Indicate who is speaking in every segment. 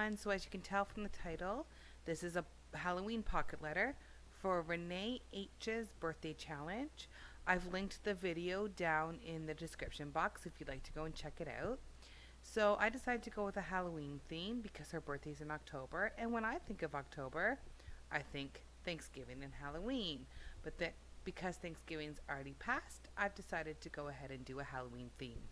Speaker 1: everyone. So as you can tell from the title, this is a Halloween pocket letter for Renee H's birthday challenge. I've linked the video down in the description box if you'd like to go and check it out. So I decided to go with a Halloween theme because her birthday's in October, and when I think of October, I think Thanksgiving and Halloween. But that because Thanksgiving's already passed, I've decided to go ahead and do a Halloween theme.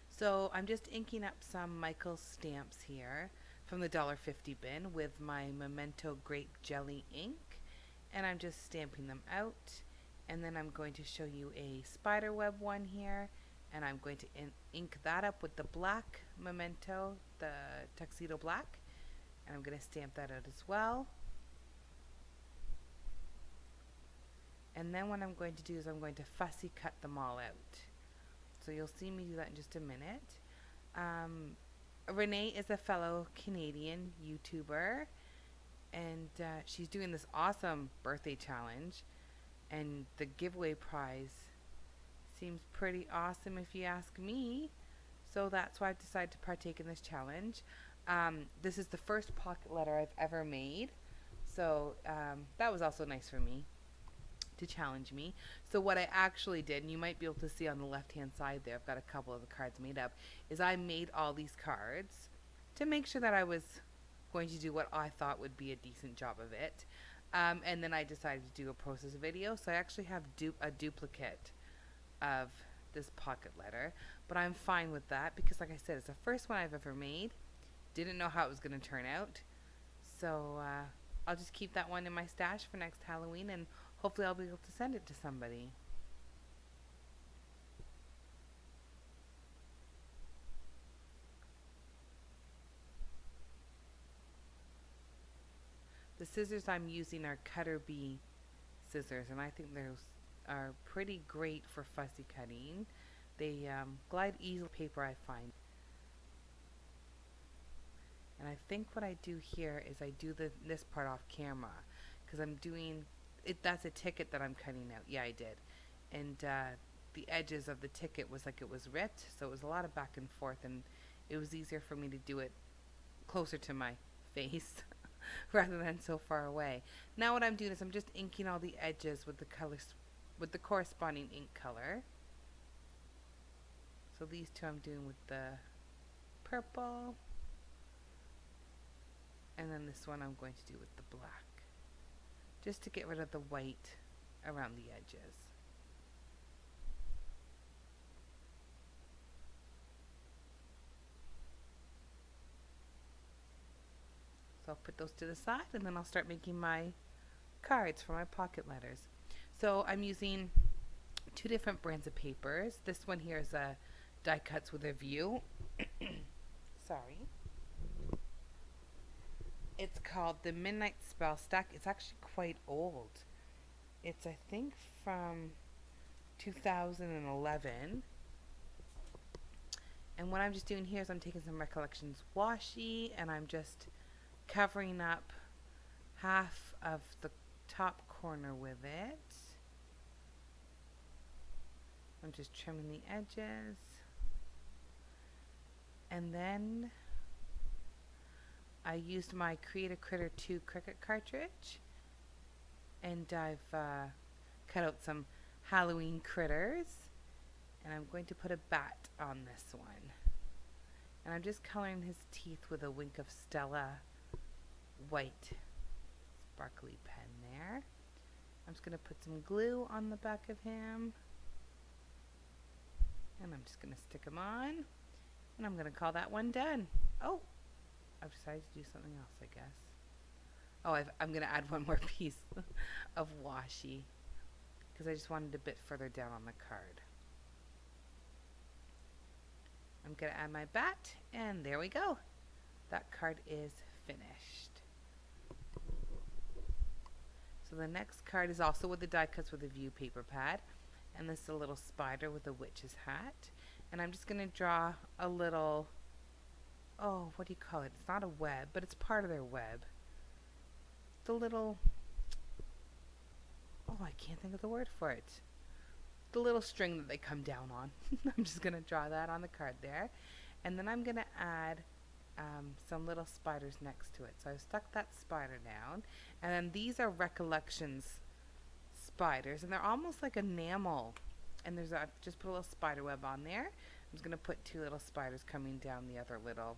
Speaker 1: So I'm just inking up some Michael's stamps here from the $1.50 bin with my Memento Grape Jelly ink, and I'm just stamping them out. And then I'm going to show you a spider web one here, and I'm going to ink that up with the black Memento, the tuxedo black, and I'm going to stamp that out as well. And then what I'm going to do is I'm going to fussy cut them all out. So you'll see me do that in just a minute. Renee is a fellow Canadian YouTuber, and she's doing this awesome birthday challenge, and the giveaway prize seems pretty awesome if you ask me. So that's why I've decided to partake in this challenge. This is the first pocket letter I've ever made, so that was also nice for me to challenge me. So what I actually did, and you might be able to see on the left hand side there, I've got a couple of the cards made up, is I made all these cards to make sure that I was going to do what I thought would be a decent job of it. And then I decided to do a process video, so I actually have a duplicate of this pocket letter, but I'm fine with that because, like I said, it's the first one I've ever made. Didn't know how it was going to turn out, so I'll just keep that one in my stash for next Halloween, and hopefully I'll be able to send it to somebody. The scissors I'm using are Cutter Bee scissors, and I think those are pretty great for fussy cutting. They glide easily paper, I find. And I think what I do here is I do this part off camera because I'm doing it. That's a ticket that I'm cutting out. Yeah, I did. And the edges of the ticket was like it was ripped, so it was a lot of back and forth, and it was easier for me to do it closer to my face rather than so far away. Now what I'm doing is I'm just inking all the edges with the colors, with the corresponding ink color. So these two I'm doing with the purple, and then this one I'm going to do with the black, just to get rid of the white around the edges. So I'll put those to the side, and then I'll start making my cards for my pocket letters. So I'm using two different brands of papers. This one here is a die cuts with a view. Sorry. It's called the Midnight Spell Stack. It's actually quite old. It's, I think, from 2011. And what I'm just doing here is I'm taking some Recollections washi, and I'm just covering up half of the top corner with it. I'm just trimming the edges. And then I used my Create a Critter 2 Cricut cartridge, and I've cut out some Halloween critters, and I'm going to put a bat on this one. And I'm just coloring his teeth with a Wink of Stella white sparkly pen there. I'm just going to put some glue on the back of him, and I'm just going to stick him on, and I'm going to call that one done. Oh, I've decided to do something else, I guess. Oh, I'm going to add one more piece of washi because I just wanted a bit further down on the card. I'm going to add my bat, and there we go. That card is finished. So the next card is also with the die cuts with a view paper pad, and this is a little spider with a witch's hat, and I'm just going to draw a little, oh, what do you call it? It's not a web, but it's part of their web. The little, oh, I can't think of the word for it. The little string that they come down on. I'm just going to draw that on the card there, and then I'm going to add some little spiders next to it. So I've stuck that spider down. And then these are Recollections spiders, and they're almost like enamel. And I've just put a little spider web on there. I'm just going to put 2 little spiders coming down the other little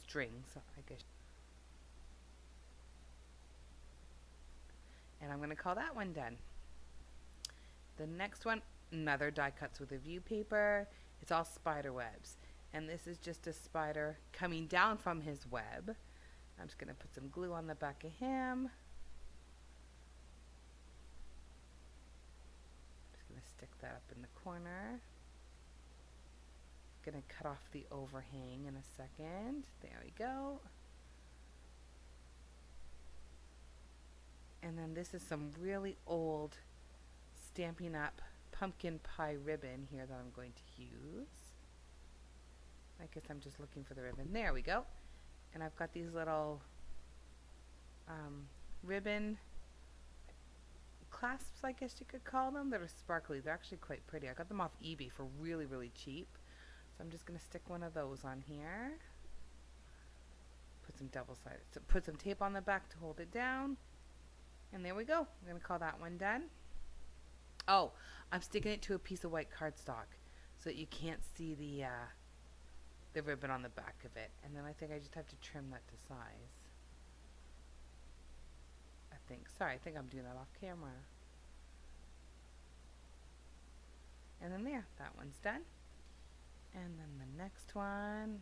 Speaker 1: strings, I guess. And I'm going to call that one done. The next one, another die cuts with a view paper. It's all spider webs. And this is just a spider coming down from his web. I'm just going to put some glue on the back of him. Just going to stick that up in the corner. Going to cut off the overhang in a second. There we go. And then this is some really old Stampin' Up! Pumpkin pie ribbon here that I'm going to use. I guess I'm just looking for the ribbon. There we go. And I've got these little ribbon clasps, I guess you could call them, that are sparkly. They're actually quite pretty. I got them off eBay for really, really cheap. So I'm just going to stick one of those on here. Put some double-sided, so put some tape on the back to hold it down. And there we go. I'm going to call that one done. Oh, I'm sticking it to a piece of white cardstock so that you can't see the ribbon on the back of it. And then I think I just have to trim that to size. I think I'm doing that off camera. And then there, that one's done. And then the next one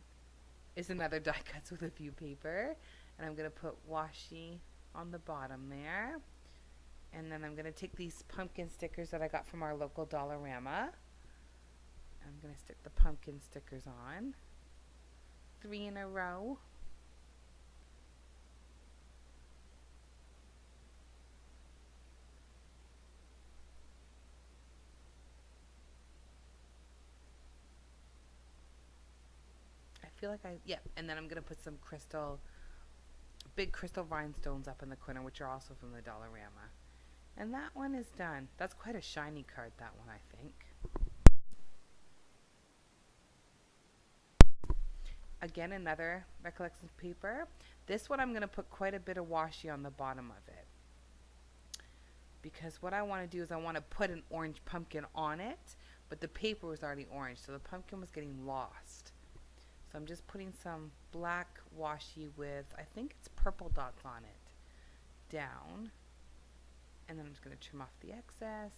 Speaker 1: is another die cuts with a view paper. And I'm going to put washi on the bottom there. And then I'm going to take these pumpkin stickers that I got from our local Dollarama. I'm going to stick the pumpkin stickers on. 3 in a row. I feel like and then I'm going to put some big crystal rhinestones up in the corner, which are also from the Dollarama. And that one is done. That's quite a shiny card, that one, I think. Again, another Recollections paper. This one I'm going to put quite a bit of washi on the bottom of it. Because what I want to do is I want to put an orange pumpkin on it, but the paper was already orange, so the pumpkin was getting lost. So I'm just putting some black washi with, I think it's purple dots on it, down. And then I'm just going to trim off the excess.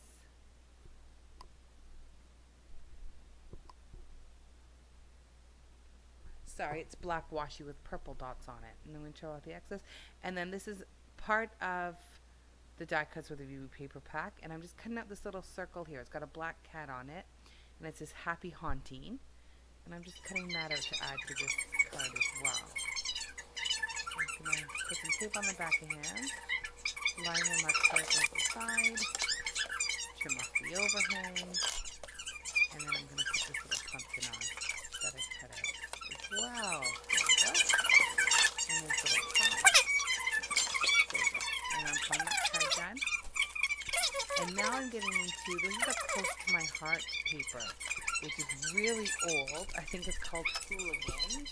Speaker 1: Sorry, it's black washi with purple dots on it. And then we trim off the excess. And then this is part of the die cuts with a view paper pack. And I'm just cutting out this little circle here. It's got a black cat on it. And it says Happy Haunting. And I'm just cutting that out to add to this card as well. I'm going to put some tape on the back of him. Line them up on the side. Trim off the overhang. And then I'm going to put this little pumpkin on that I cut out as well. There we go. And this little top. There we go. And I'm putting that card done. And now I'm getting into, this is a close to my heart paper, which is really old. I think it's called Hooligans.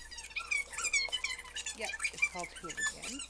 Speaker 1: Yep, it's called Hooligans.